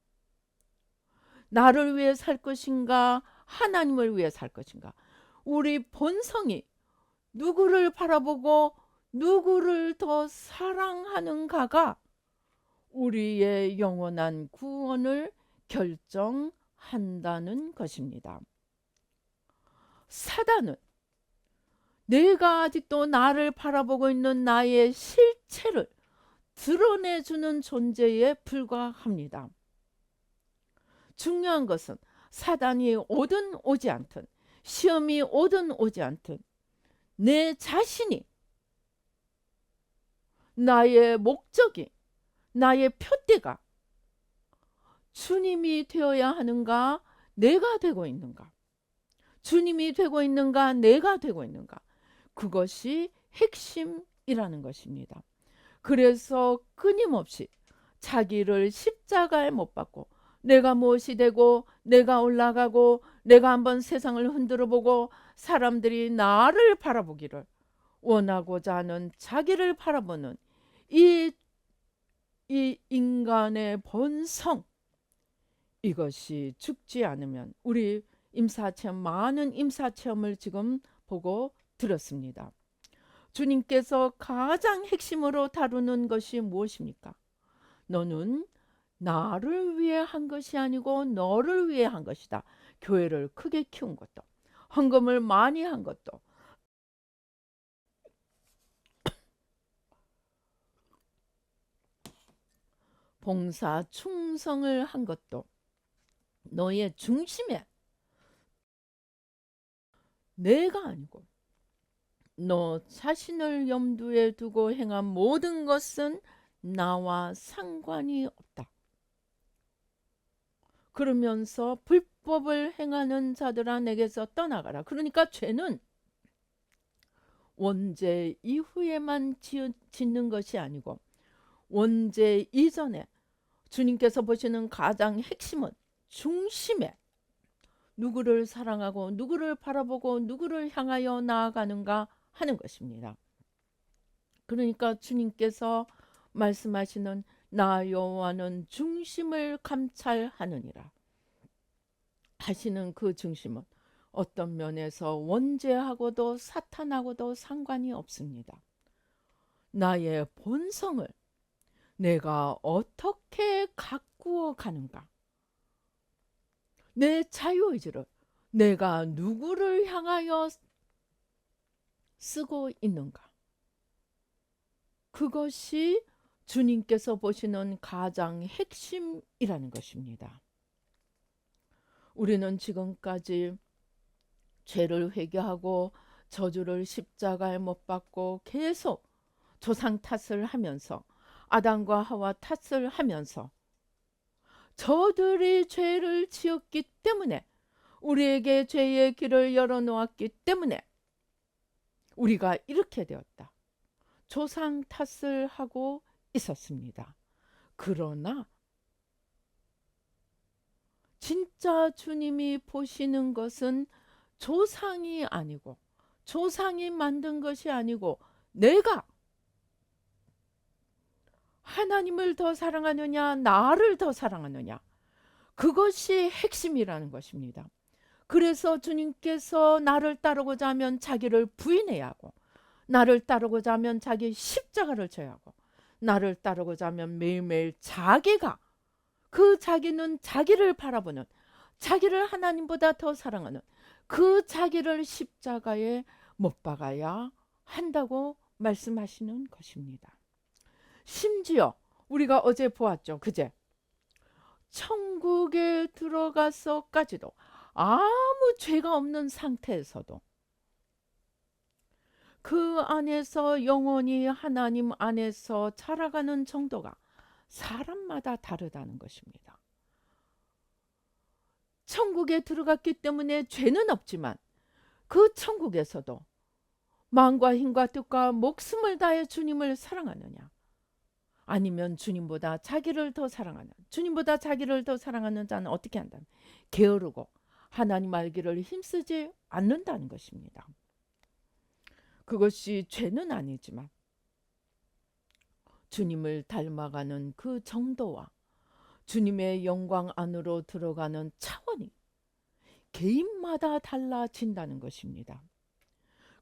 나를 위해 살 것인가 하나님을 위해 살 것인가, 우리 본성이 누구를 바라보고 누구를 더 사랑하는가가 우리의 영원한 구원을 결정한다는 것입니다. 사단은 내가 아직도 나를 바라보고 있는 나의 실체를 드러내주는 존재에 불과합니다. 중요한 것은 사단이 오든 오지 않든 시험이 오든 오지 않든 내 자신이 나의 목적이 나의 표대가 주님이 되어야 하는가 내가 되고 있는가, 주님이 되고 있는가 내가 되고 있는가, 그것이 핵심이라는 것입니다. 그래서 끊임없이 자기를 십자가에 못 박고 내가 무엇이 되고 내가 올라가고 내가 한번 세상을 흔들어 보고 사람들이 나를 바라보기를 원하고자 하는 자기를 바라보는 이 인간의 본성, 이것이 죽지 않으면 우리 임사체험, 많은 임사체험을 지금 보고 들었습니다. 주님께서 가장 핵심으로 다루는 것이 무엇입니까? 너는 나를 위해 한 것이 아니고 너를 위해 한 것이다. 교회를 크게 키운 것도, 헌금을 많이 한 것도, 봉사 충성을 한 것도 너의 중심에 내가 아니고 너 자신을 염두에 두고 행한 모든 것은 나와 상관이 없다. 그러면서 불법을 행하는 자들아 내게서 떠나가라. 그러니까 죄는 원죄 이후에만 짓는 것이 아니고 원죄 이전에 주님께서 보시는 가장 핵심은 중심에 누구를 사랑하고 누구를 바라보고 누구를 향하여 나아가는가 하는 것입니다. 그러니까 주님께서 말씀하시는 나 여호와는 중심을 감찰하느니라 하시는 그 중심은 어떤 면에서 원죄하고도 사탄하고도 상관이 없습니다. 나의 본성을 내가 어떻게 가꾸어 가는가, 내 자유의지를 내가 누구를 향하여 쓰고 있는가, 그것이 주님께서 보시는 가장 핵심이라는 것입니다. 우리는 지금까지 죄를 회개하고 저주를 십자가에 못 박고 계속 조상 탓을 하면서 아담과 하와 탓을 하면서 저들이 죄를 지었기 때문에 우리에게 죄의 길을 열어놓았기 때문에 우리가 이렇게 되었다. 조상 탓을 하고 있었습니다. 그러나 진짜 주님이 보시는 것은 조상이 아니고 조상이 만든 것이 아니고 내가 하나님을 더 사랑하느냐 나를 더 사랑하느냐, 그것이 핵심이라는 것입니다. 그래서 주님께서 나를 따르고자 하면 자기를 부인해야 하고 나를 따르고자 하면 자기 십자가를 져야 하고 나를 따르고자 하면 매일매일 자기가 그 자기는 자기를 바라보는 자기를 하나님보다 더 사랑하는 그 자기를 십자가에 못 박아야 한다고 말씀하시는 것입니다. 심지어 우리가 어제 보았죠. 그제 천국에 들어가서까지도 아무 죄가 없는 상태에서도 그 안에서 영원히 하나님 안에서 자라가는 정도가 사람마다 다르다는 것입니다. 천국에 들어갔기 때문에 죄는 없지만 그 천국에서도 마음과 힘과 뜻과 목숨을 다해 주님을 사랑하느냐, 아니면 주님보다 자기를 더 사랑하는, 주님보다 자기를 더 사랑하는 자는 어떻게 한다면 게으르고 하나님 알기를 힘쓰지 않는다는 것입니다. 그것이 죄는 아니지만 주님을 닮아가는 그 정도와 주님의 영광 안으로 들어가는 차원이 개인마다 달라진다는 것입니다.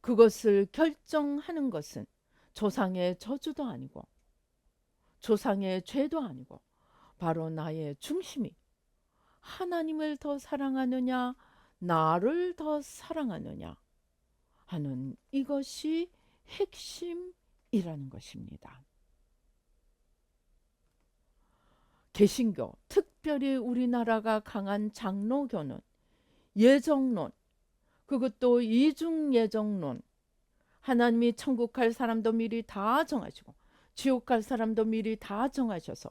그것을 결정하는 것은 조상의 저주도 아니고 조상의 죄도 아니고 바로 나의 중심이 하나님을 더 사랑하느냐, 나를 더 사랑하느냐 하는 이것이 핵심이라는 것입니다. 개신교, 특별히 우리나라가 강한 장로교는 예정론, 그것도 이중예정론, 하나님이 천국 갈 사람도 미리 다 정하시고 지옥 갈 사람도 미리 다 정하셔서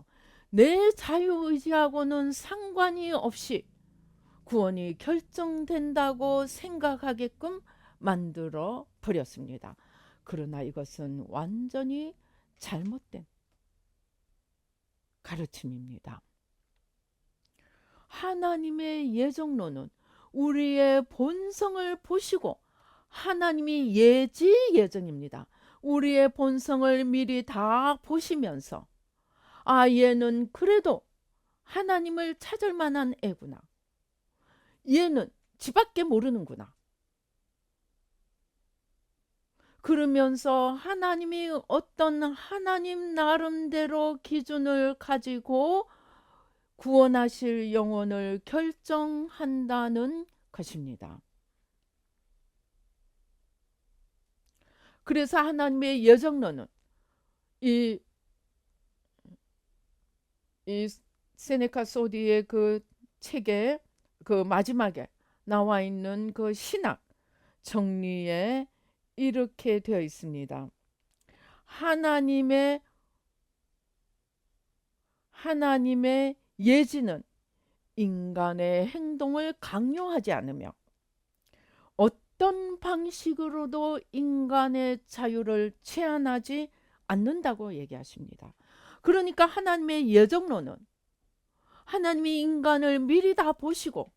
내 자유의지하고는 상관이 없이 구원이 결정된다고 생각하게끔 만들어 버렸습니다. 그러나 이것은 완전히 잘못된 가르침입니다. 하나님의 예정론은 우리의 본성을 보시고, 하나님이 예정입니다. 우리의 본성을 미리 다 보시면서 아, 얘는 그래도 하나님을 찾을 만한 애구나, 얘는 지밖에 모르는구나, 그러면서 하나님이 어떤 하나님 나름대로 기준을 가지고 구원하실 영혼을 결정한다는 것입니다. 그래서 하나님의 예정론은 이 세네카 소디의 그 책에 그 마지막에 나와 있는 그 신학 정리에 이렇게 되어 있습니다. 하나님의 예지는 인간의 행동을 강요하지 않으며 어떤 방식으로도 인간의 자유를 제한하지 않는다고 얘기하십니다. 그러니까 하나님의 예정론은 하나님이 인간을 미리 다 보시고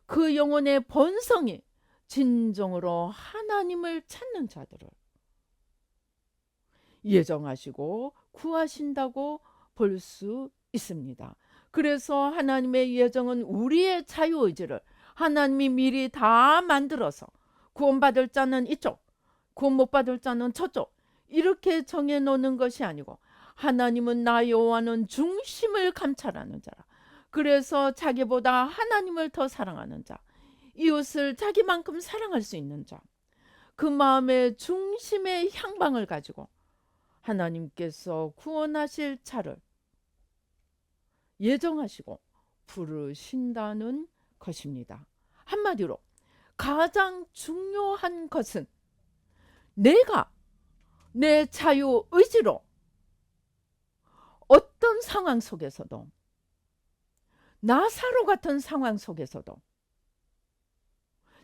그 영혼의 본성이 진정으로 하나님을 찾는 자들을 예정하시고 구하신다고 볼 수 있습니다. 그래서 하나님의 예정은 우리의 자유의지를 하나님이 미리 다 만들어서 구원받을 자는 이쪽, 구원 못 받을 자는 저쪽, 이렇게 정해놓는 것이 아니고 하나님은 나 여호와는 중심을 감찰하는 자라. 그래서 자기보다 하나님을 더 사랑하는 자, 이웃을 자기만큼 사랑할 수 있는 자, 그 마음의 중심의 향방을 가지고 하나님께서 구원하실 자를 예정하시고 부르신다는 것입니다. 한마디로 가장 중요한 것은 내가 내 자유의지로 어떤 상황 속에서도, 나사로 같은 상황 속에서도,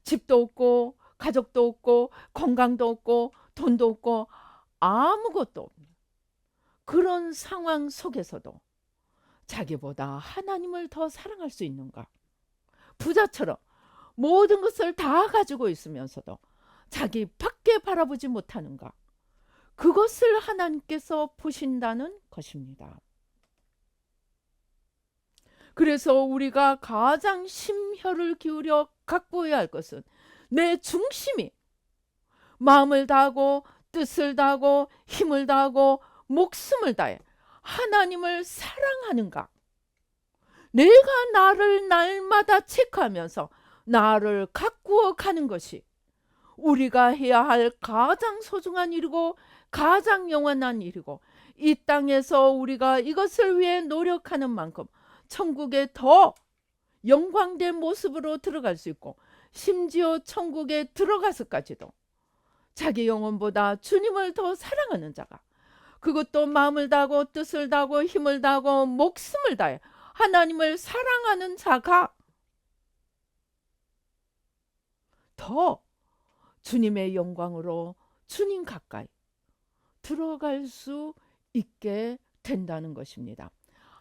집도 없고 가족도 없고 건강도 없고 돈도 없고 아무것도 없는 그런 상황 속에서도 자기보다 하나님을 더 사랑할 수 있는가? 부자처럼 모든 것을 다 가지고 있으면서도 자기 밖에 바라보지 못하는가? 그것을 하나님께서 보신다는 것입니다. 그래서 우리가 가장 심혈을 기울여 갖고야 할 것은 내 중심이 마음을 다하고 뜻을 다하고 힘을 다하고 목숨을 다해 하나님을 사랑하는가? 내가 나를 날마다 체크하면서 나를 가꾸어 가는 것이 우리가 해야 할 가장 소중한 일이고 가장 영원한 일이고, 이 땅에서 우리가 이것을 위해 노력하는 만큼 천국에 더 영광된 모습으로 들어갈 수 있고, 심지어 천국에 들어가서까지도 자기 영혼보다 주님을 더 사랑하는 자가, 그것도 마음을 다하고 뜻을 다하고 힘을 다하고 목숨을 다해 하나님을 사랑하는 자가 더 주님의 영광으로 주님 가까이 들어갈 수 있게 된다는 것입니다.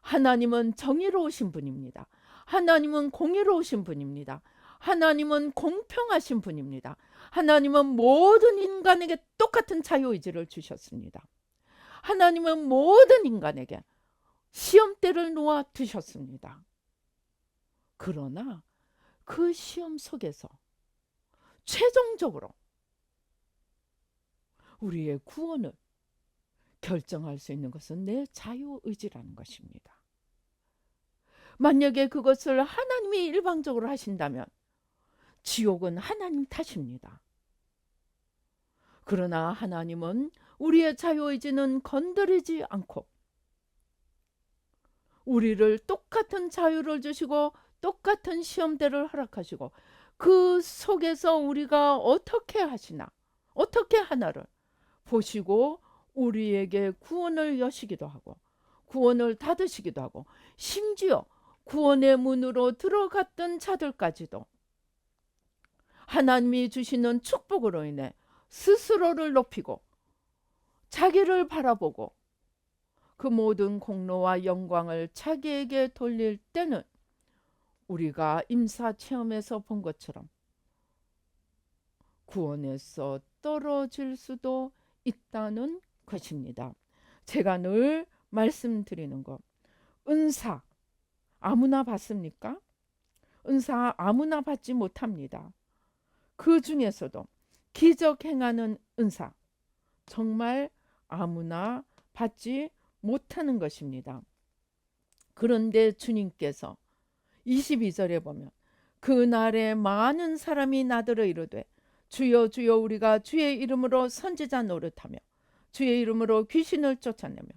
하나님은 정의로우신 분입니다. 하나님은 공의로우신 분입니다. 하나님은 공평하신 분입니다. 하나님은 모든 인간에게 똑같은 자유의지를 주셨습니다. 하나님은 모든 인간에게 시험대를 놓아 두셨습니다. 그러나 그 시험 속에서 최종적으로 우리의 구원을 결정할 수 있는 것은 내 자유의지라는 것입니다. 만약에 그것을 하나님이 일방적으로 하신다면 지옥은 하나님 탓입니다. 그러나 하나님은 우리의 자유의지는 건드리지 않고 우리를 똑같은 자유를 주시고 똑같은 시험대를 허락하시고, 그 속에서 우리가 어떻게 하시나, 어떻게 하나를 보시고 우리에게 구원을 여시기도 하고 구원을 닫으시기도 하고, 심지어 구원의 문으로 들어갔던 자들까지도 하나님이 주시는 축복으로 인해 스스로를 높이고 자기를 바라보고 그 모든 공로와 영광을 자기에게 돌릴 때는 우리가 임사체험에서 본 것처럼 구원에서 떨어질 수도 있다는 것입니다. 제가 늘 말씀드리는 것, 은사 아무나 받습니까? 은사 아무나 받지 못합니다. 그 중에서도 기적 행하는 은사 정말 아무나 받지 못하는 것입니다. 그런데 주님께서 22절에 보면 그날에 많은 사람이 나더러 이르되 주여 주여 우리가 주의 이름으로 선지자 노릇하며 주의 이름으로 귀신을 쫓아내며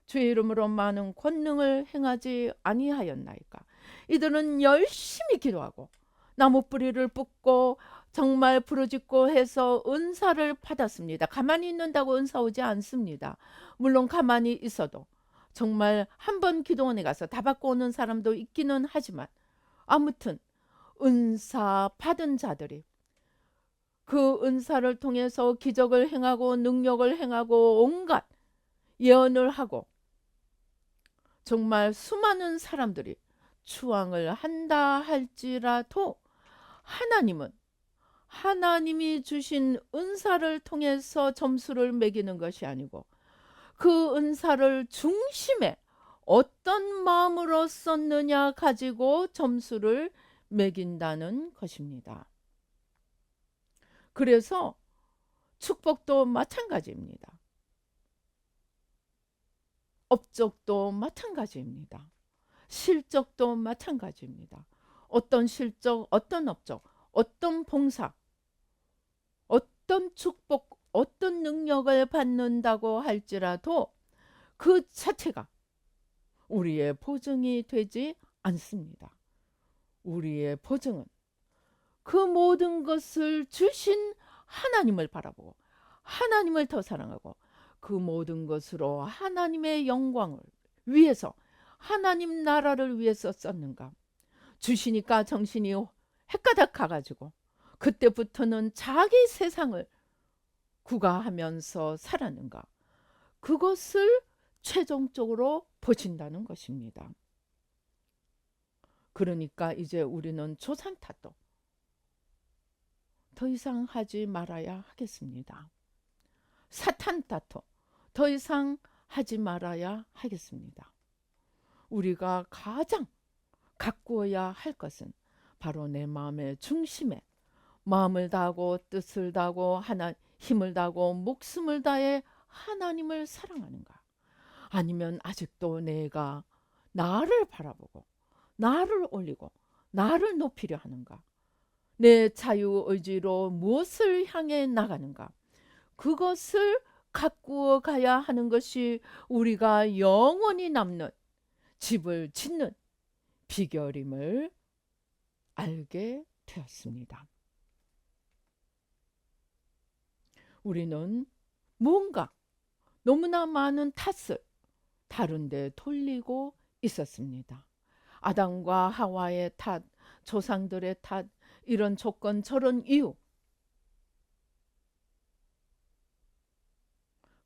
주의 이름으로 많은 권능을 행하지 아니하였나이까. 이들은 열심히 기도하고 나무 뿌리를 붓고 정말 부르짖고 해서 은사를 받았습니다. 가만히 있는다고 은사 오지 않습니다. 물론 가만히 있어도 정말 한 번 기도원에 가서 다 받고 오는 사람도 있기는 하지만, 아무튼 은사 받은 자들이 그 은사를 통해서 기적을 행하고 능력을 행하고 온갖 예언을 하고 정말 수많은 사람들이 추앙을 한다 할지라도, 하나님은 하나님이 주신 은사를 통해서 점수를 매기는 것이 아니고 그 은사를 중심에 어떤 마음으로 썼느냐 가지고 점수를 매긴다는 것입니다. 그래서 축복도 마찬가지입니다. 업적도 마찬가지입니다. 실적도 마찬가지입니다. 어떤 실적, 어떤 업적, 어떤 봉사, 어떤 축복, 어떤 능력을 받는다고 할지라도 그 자체가 우리의 보증이 되지 않습니다. 우리의 보증은 그 모든 것을 주신 하나님을 바라보고 하나님을 더 사랑하고 그 모든 것으로 하나님의 영광을 위해서, 하나님 나라를 위해서 썼는가. 주시니까 정신이 헷가닥 가가지고 그때부터는 자기 세상을 구가하면서 살았는가, 그것을 최종적으로 보신다는 것입니다. 그러니까 이제 우리는 조상 탓도 더 이상 하지 말아야 하겠습니다. 사탄 탓도 더 이상 하지 말아야 하겠습니다. 우리가 가장 가꾸어야 할 것은 바로 내 마음의 중심에 마음을 다하고 뜻을 다하고 힘을 다하고 목숨을 다해 하나님을 사랑하는가, 아니면 아직도 내가 나를 바라보고 나를 올리고 나를 높이려 하는가. 내 자유의지로 무엇을 향해 나가는가? 그것을 가꾸어 가야 하는 것이 우리가 영원히 남는 집을 짓는 비결임을 알게 되었습니다. 우리는 뭔가 너무나 많은 탓을 다른 데 돌리고 있었습니다. 아담과 하와의 탓, 조상들의 탓, 이런 조건 저런 이유.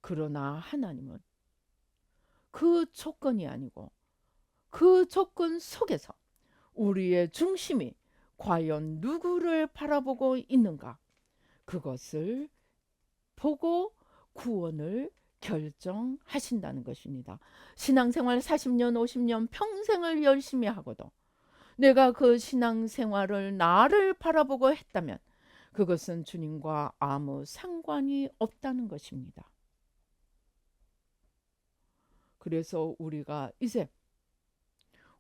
그러나 하나님은 그 조건이 아니고 그 조건 속에서 우리의 중심이 과연 누구를 바라보고 있는가? 그것을 보고 구원을 결정하신다는 것입니다. 신앙생활 40년, 50년 평생을 열심히 하고도 내가 그 신앙생활을 나를 바라보고 했다면 그것은 주님과 아무 상관이 없다는 것입니다. 그래서 우리가 이제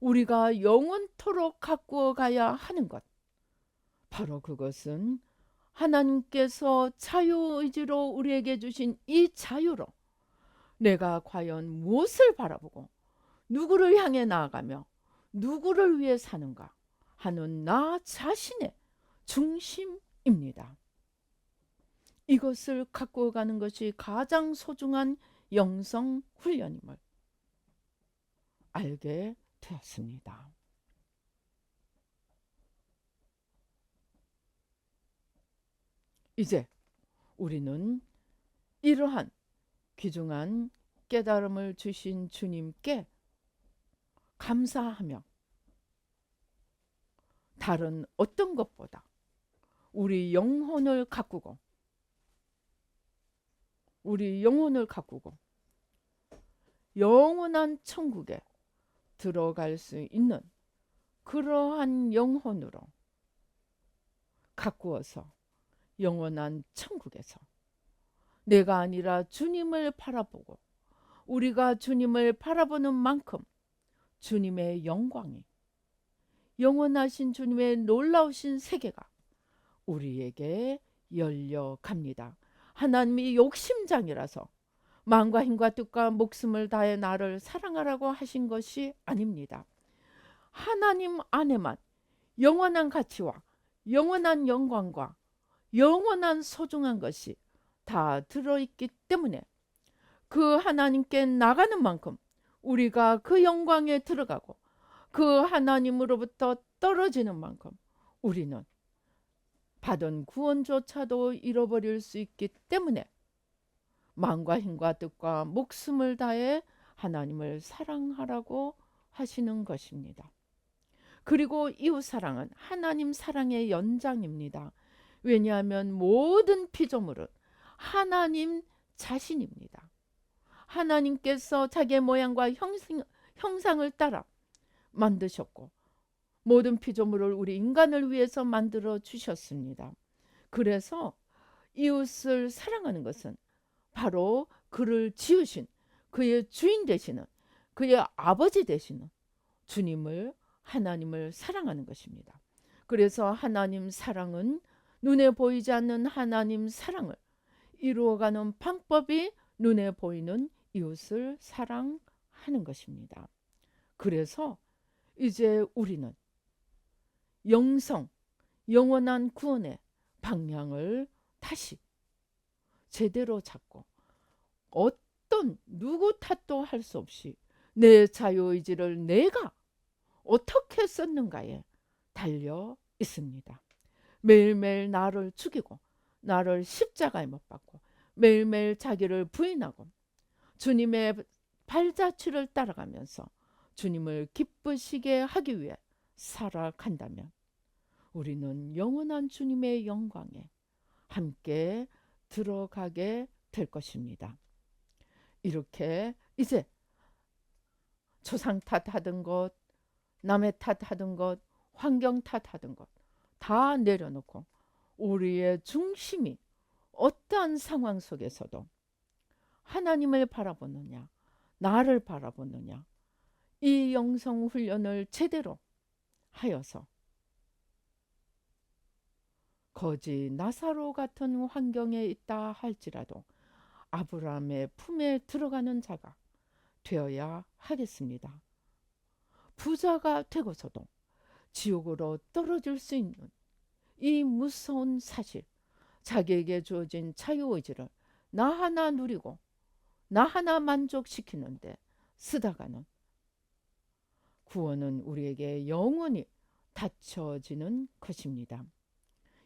우리가 영원토록 가꾸어 가야 하는 것, 바로 그것은 하나님께서 자유의지로 우리에게 주신 이 자유로 내가 과연 무엇을 바라보고 누구를 향해 나아가며 누구를 위해 사는가 하는 나 자신의 중심입니다. 이것을 갖고 가는 것이 가장 소중한 영성 훈련임을 알게 되었습니다. 이제 우리는 이러한 귀중한 깨달음을 주신 주님께 감사하며 다른 어떤 것보다 우리 영혼을 가꾸고 영원한 천국에 들어갈 수 있는 그러한 영혼으로 가꾸어서 영원한 천국에서 내가 아니라 주님을 바라보고 우리가 주님을 바라보는 만큼 주님의 영광이 영원하신 주님의 놀라우신 세계가 우리에게 열려갑니다. 하나님이 욕심장이라서 마음과 힘과 뜻과 목숨을 다해 나를 사랑하라고 하신 것이 아닙니다. 하나님 안에만 영원한 가치와 영원한 영광과 영원한 소중한 것이 다 들어있기 때문에 그 하나님께 나가는 만큼 우리가 그 영광에 들어가고 그 하나님으로부터 떨어지는 만큼 우리는 받은 구원조차도 잃어버릴 수 있기 때문에 마음과 힘과 뜻과 목숨을 다해 하나님을 사랑하라고 하시는 것입니다. 그리고 이웃사랑은 하나님 사랑의 연장입니다. 왜냐하면 모든 피조물은 하나님 자신입니다. 하나님께서 자기의 모양과 형상을 따라 만드셨고 모든 피조물을 우리 인간을 위해서 만들어 주셨습니다. 그래서 이웃을 사랑하는 것은 바로 그를 지으신 그의 주인 되시는 그의 아버지 되시는 주님을 하나님을 사랑하는 것입니다. 그래서 하나님 사랑은 눈에 보이지 않는 하나님 사랑을 이루어가는 방법이 눈에 보이는 이웃을 사랑하는 것입니다. 그래서 이제 우리는 영원한 구원의 방향을 다시 제대로 잡고 어떤 누구 탓도 할 수 없이 내 자유의지를 내가 어떻게 썼는가에 달려 있습니다. 매일매일 나를 죽이고 나를 십자가에 못 박고 매일매일 자기를 부인하고 주님의 발자취를 따라가면서 주님을 기쁘시게 하기 위해 살아간다면 우리는 영원한 주님의 영광에 함께 들어가게 될 것입니다. 이렇게 이제 조상 탓하던 것, 남의 탓하던 것, 환경 탓하던 것 다 내려놓고 우리의 중심이 어떠한 상황 속에서도 하나님을 바라보느냐, 나를 바라보느냐, 이 영성 훈련을 제대로 하여서 거지 나사로 같은 환경에 있다 할지라도 아브라함의 품에 들어가는 자가 되어야 하겠습니다. 부자가 되고서도 지옥으로 떨어질 수 있는 이 무서운 사실, 자기에게 주어진 자유의지를 나 하나 누리고 나 하나 만족시키는데 쓰다가는 구원은 우리에게 영원히 닫혀지는 것입니다.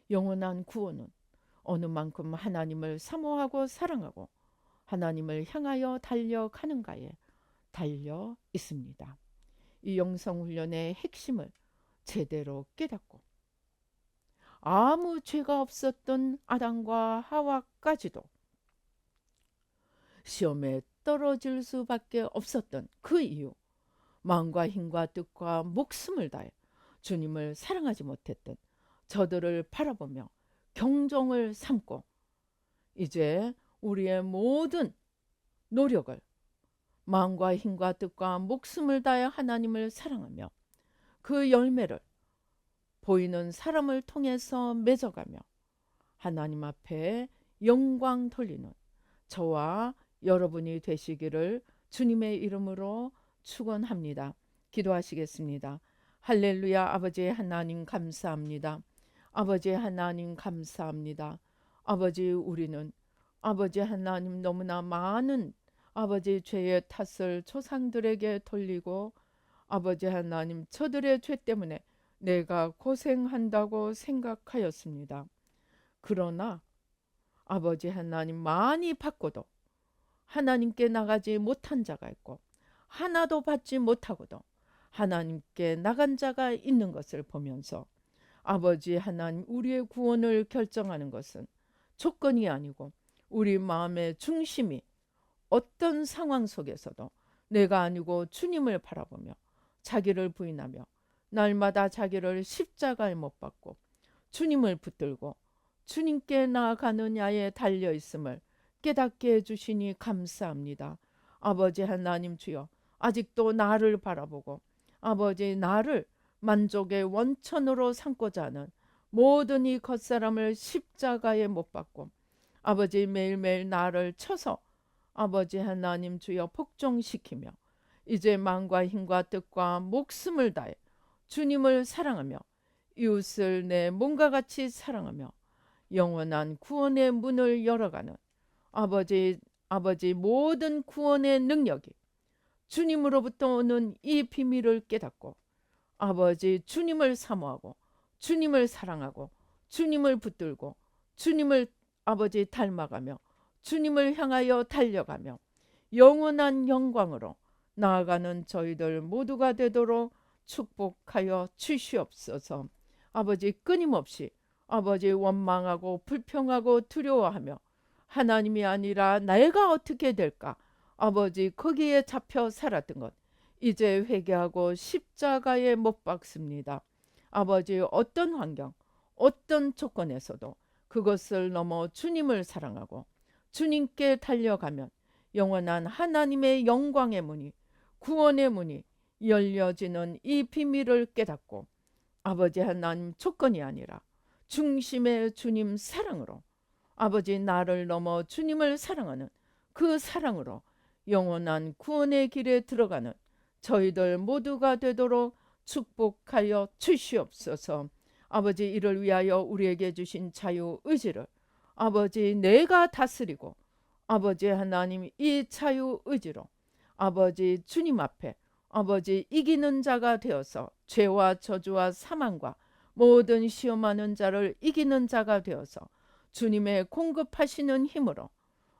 영원한 구원은 어느 만큼 하나님을 사모하고 사랑하고 하나님을 향하여 달려가는가에 달려 있습니다. 이 영성훈련의 핵심을 제대로 깨닫고 아무 죄가 없었던 아담과 하와까지도 시험에 떨어질 수밖에 없었던 그 이유, 마음과 힘과 뜻과 목숨을 다해 주님을 사랑하지 못했던 저들을 바라보며 경종을 삼고 이제 우리의 모든 노력을 마음과 힘과 뜻과 목숨을 다해 하나님을 사랑하며 그 열매를 보이는 사람을 통해서 맺어가며 하나님 앞에 영광 돌리는 저와 여러분이 되시기를 주님의 이름으로 축원합니다. 기도하시겠습니다. 할렐루야. 아버지 하나님 감사합니다. 아버지 하나님 감사합니다. 아버지 우리는 아버지 하나님 너무나 많은 아버지 죄의 탓을 조상들에게 돌리고 아버지 하나님 저들의 죄 때문에 내가 고생한다고 생각하였습니다. 그러나 아버지 하나님 많이 받고도 하나님께 나가지 못한 자가 있고 하나도 받지 못하고도 하나님께 나간 자가 있는 것을 보면서 아버지 하나님 우리의 구원을 결정하는 것은 조건이 아니고 우리 마음의 중심이 어떤 상황 속에서도 내가 아니고 주님을 바라보며 자기를 부인하며 날마다 자기를 십자가에 못 박고 주님을 붙들고 주님께 나아가느냐에 달려있음을 깨닫게 해주시니 감사합니다. 아버지 하나님 주여 아직도 나를 바라보고 아버지 나를 만족의 원천으로 삼고자 하는 모든 이 겉사람을 십자가에 못 박고 아버지 매일매일 나를 쳐서 아버지 하나님 주여 복종시키며 이제 마음과 힘과 뜻과 목숨을 다해 주님을 사랑하며 이웃을 내 몸과 같이 사랑하며 영원한 구원의 문을 열어가는 아버지 모든 구원의 능력이 주님으로부터 오는 이 비밀을 깨닫고 아버지 주님을 사모하고 주님을 사랑하고 주님을 붙들고 주님을 아버지 닮아가며 주님을 향하여 달려가며 영원한 영광으로 나아가는 저희들 모두가 되도록 축복하여 주시옵소서. 아버지 끊임없이 아버지 원망하고 불평하고 두려워하며 하나님이 아니라 내가 어떻게 될까 아버지 거기에 잡혀 살았던 것 이제 회개하고 십자가에 못 박습니다. 아버지 어떤 환경 어떤 조건에서도 그것을 넘어 주님을 사랑하고 주님께 달려가면 영원한 하나님의 영광의 문이 구원의 문이 열려지는 이 비밀을 깨닫고 아버지 하나님 조건이 아니라 중심의 주님 사랑으로 아버지 나를 넘어 주님을 사랑하는 그 사랑으로 영원한 구원의 길에 들어가는 저희들 모두가 되도록 축복하여 주시옵소서. 아버지 이를 위하여 우리에게 주신 자유의지를 아버지 내가 다스리고 아버지 하나님 이 자유의지로 아버지 주님 앞에 아버지 이기는 자가 되어서 죄와 저주와 사망과 모든 시험하는 자를 이기는 자가 되어서 주님의 공급하시는 힘으로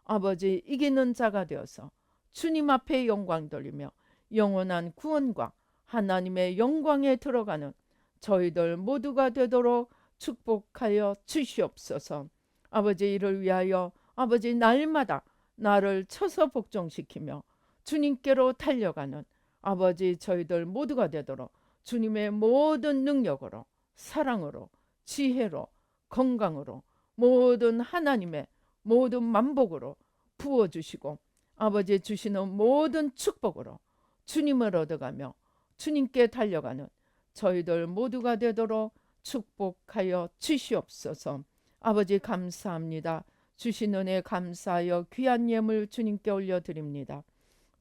아버지 이기는 자가 되어서 주님 앞에 영광 돌리며 영원한 구원과 하나님의 영광에 들어가는 저희들 모두가 되도록 축복하여 주시옵소서. 아버지 이를 위하여 아버지 날마다 나를 쳐서 복종시키며 주님께로 달려가는 아버지 저희들 모두가 되도록 주님의 모든 능력으로 사랑으로 지혜로 건강으로 모든 하나님의 모든 만복으로 부어주시고 아버지 주시는 모든 축복으로 주님을 얻어가며 주님께 달려가는 저희들 모두가 되도록 축복하여 주시옵소서. 아버지 감사합니다. 주신 은혜 감사하여 귀한 예물 주님께 올려드립니다.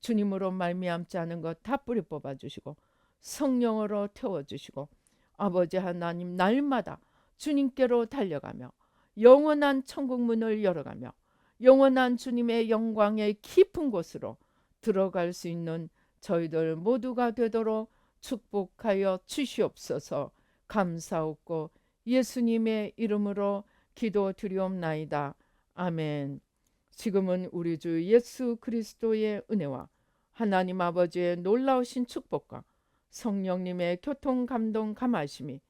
주님으로 말미암지 않은 것 다 뿌리 뽑아주시고 성령으로 태워주시고 아버지 하나님 날마다 주님께로 달려가며 영원한 천국 문을 열어가며 영원한 주님의 영광의 깊은 곳으로 들어갈 수 있는 저희들 모두가 되도록 축복하여 주시옵소서. 감사하고 예수님의 이름으로 기도드리옵나이다. 아멘. 지금은 우리 주 예수 그리스도의 은혜와 하나님 아버지의 놀라우신 축복과 성령님의 교통 감동 감하심이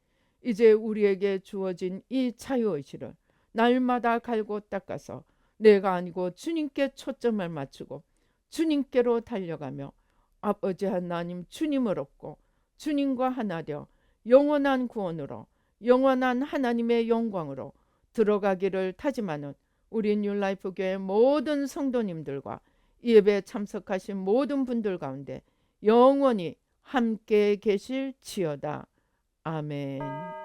이제 우리에게 주어진 이 자유의지를 날마다 갈고 닦아서 내가 아니고 주님께 초점을 맞추고 주님께로 달려가며 아버지 하나님 주님을 얻고 주님과 하나 되어 영원한 구원으로 영원한 하나님의 영광으로 들어가기를 다짐하는 우리 뉴라이프 교회 모든 성도님들과 예배 참석하신 모든 분들 가운데 영원히 함께 계실지어다. 아멘.